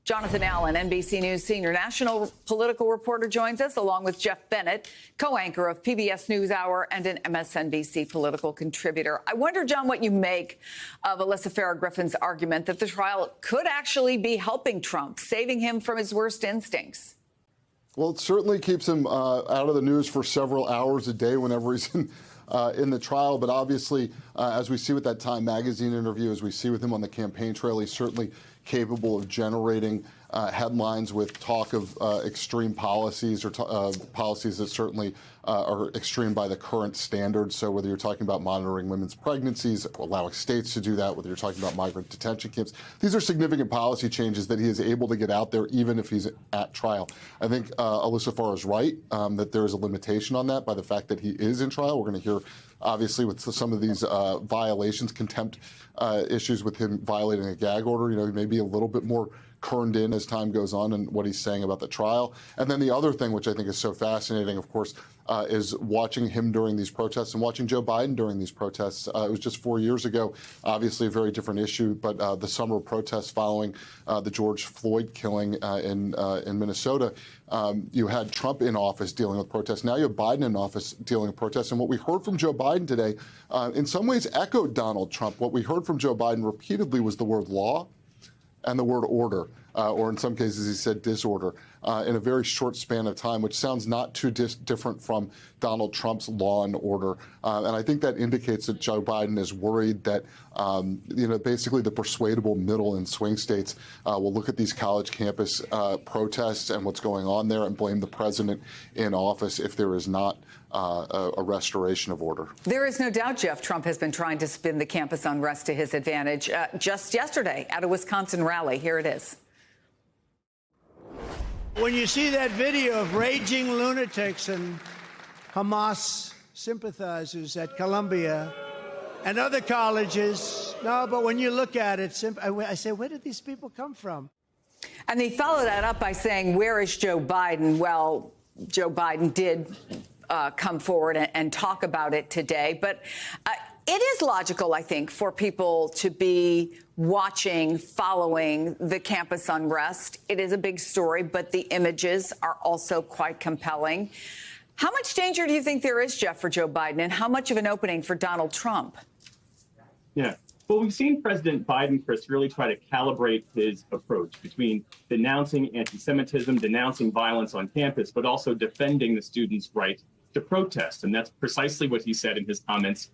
Jonathan Allen, NBC News senior national political reporter, joins us, along with Jeff Bennett, co-anchor of PBS NewsHour and an MSNBC political contributor. I wonder, John, what you make of Alyssa Farah Griffin's argument that the trial could actually be helping Trump, saving him from his worst instincts. Well, it certainly keeps him out of the news for several hours a day whenever he's in the trial. But obviously, as we see with that Time Magazine interview, as we see with him on the campaign trail, he's certainly capable of generating headlines with talk of extreme policies or policies that certainly are extreme by the current standards. So whether you're talking about monitoring women's pregnancies, allowing states to do that, whether you're talking about migrant detention camps, these are significant policy changes that he is able to get out there even if he's at trial. I think Alyssa Farah is right that there is a limitation on that by the fact that he is in trial. We're going to hear, obviously, with some of these violations, contempt issues with him violating a gag order. You know, he may be a little bit more kerned in as time goes on and what he's saying about the trial. And then the other thing, which I think is so fascinating, of course, is watching him during these protests and watching Joe Biden during these protests. It was just 4 years ago, obviously a very different issue, but the summer protests following the George Floyd killing in Minnesota, you had Trump in office dealing with protests. Now you have Biden in office dealing with protests. And what we heard from Joe Biden today, in some ways echoed Donald Trump. What we heard from Joe Biden repeatedly was the word law and the word order, or in some cases he said disorder, in a very short span of time, which sounds not too different from Donald Trump's law and order. And I think that indicates that Joe Biden is worried that, basically the persuadable middle and swing states will look at these college campus protests and what's going on there and blame the president in office if there is not a restoration of order. There is no doubt, Jeff, Trump has been trying to spin the campus unrest to his advantage. Just yesterday at a Wisconsin rally, here it is. When you see that video of raging lunatics and Hamas sympathizers at Columbia and other colleges, no, but when you look at it, I say, where did these people come from? And they follow that up by saying, where is Joe Biden? Well, Joe Biden did come forward and talk about it today. But it is logical, I think, for people to be watching, following the campus unrest. It is a big story, but the images are also quite compelling. How much danger do you think there is, Jeff, for Joe Biden, and how much of an opening for Donald Trump? Yeah. Well, we've seen President Biden, Chris, really try to calibrate his approach between denouncing anti-Semitism, denouncing violence on campus, but also defending the students' right to protest. And that's precisely what he said in his comments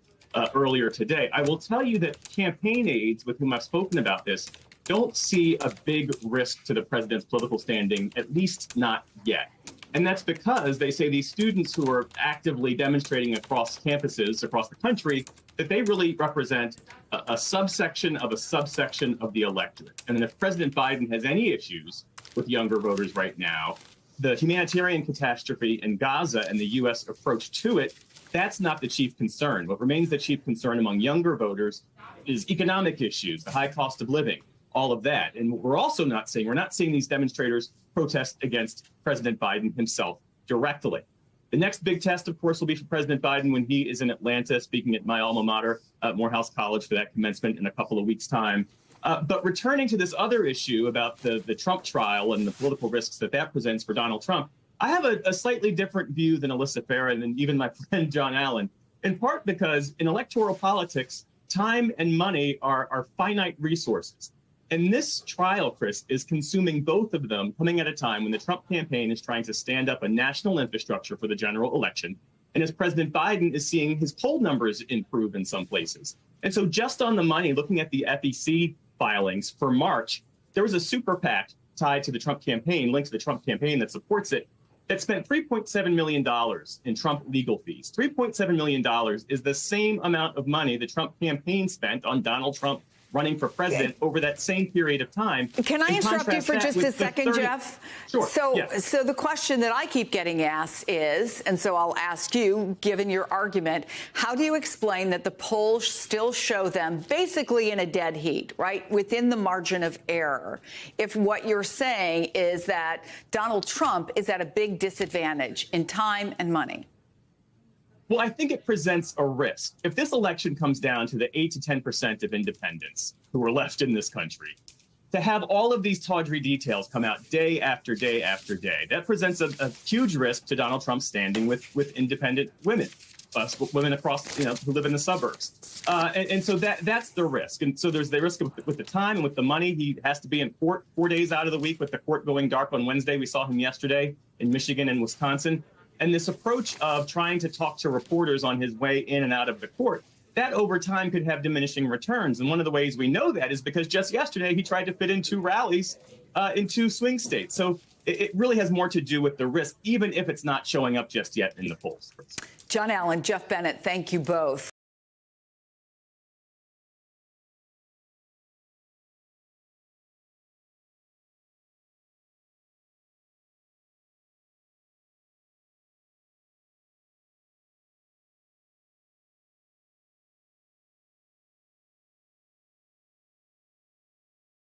earlier today. I will tell you that campaign aides with whom I've spoken about this don't see a big risk to the president's political standing, at least not yet. And that's because they say these students who are actively demonstrating across campuses across the country, that they really represent a subsection of the electorate. And then if President Biden has any issues with younger voters right now, the humanitarian catastrophe in Gaza and the U.S. approach to it, that's not the chief concern. What remains the chief concern among younger voters is economic issues, the high cost of living, all of that. And what we're also not seeing these demonstrators protest against President Biden himself directly. The next big test, of course, will be for President Biden when he is in Atlanta speaking at my alma mater, Morehouse College, for that commencement in a couple of weeks' time. But returning to this other issue about the Trump trial and the political risks that presents for Donald Trump, I have a slightly different view than Alyssa Farah and even my friend John Allen, in part because in electoral politics, time and money are finite resources. And this trial, Chris, is consuming both of them, coming at a time when the Trump campaign is trying to stand up a national infrastructure for the general election. And as President Biden is seeing his poll numbers improve in some places. And so just on the money, looking at the FEC filings for March, there was a super PAC tied to the Trump campaign, linked to the Trump campaign that supports it, that spent $3.7 million in Trump legal fees. $3.7 million is the same amount of money the Trump campaign spent on Donald Trump running for president over that same period of time. Can I interrupt you for just a second, Jeff? Sure. So the question that I keep getting asked is, and so I'll ask you, given your argument, how do you explain that the polls still show them basically in a dead heat, right, within the margin of error, if what you're saying is that Donald Trump is at a big disadvantage in time and money? Well, I think it presents a risk. If this election comes down to the 8 to 10% of independents who are left in this country, to have all of these tawdry details come out day after day after day, that presents a huge risk to Donald Trump's standing with independent women, women across, who live in the suburbs. And so that's the risk. And so there's the risk with the time and with the money. He has to be in court 4 days out of the week with the court going dark on Wednesday. We saw him yesterday in Michigan and Wisconsin. And this approach of trying to talk to reporters on his way in and out of the court, that over time could have diminishing returns. And one of the ways we know that is because just yesterday he tried to fit in 2 rallies in 2 swing states. So it really has more to do with the risk, even if it's not showing up just yet in the polls. John Allen, Jeff Bennett, thank you both.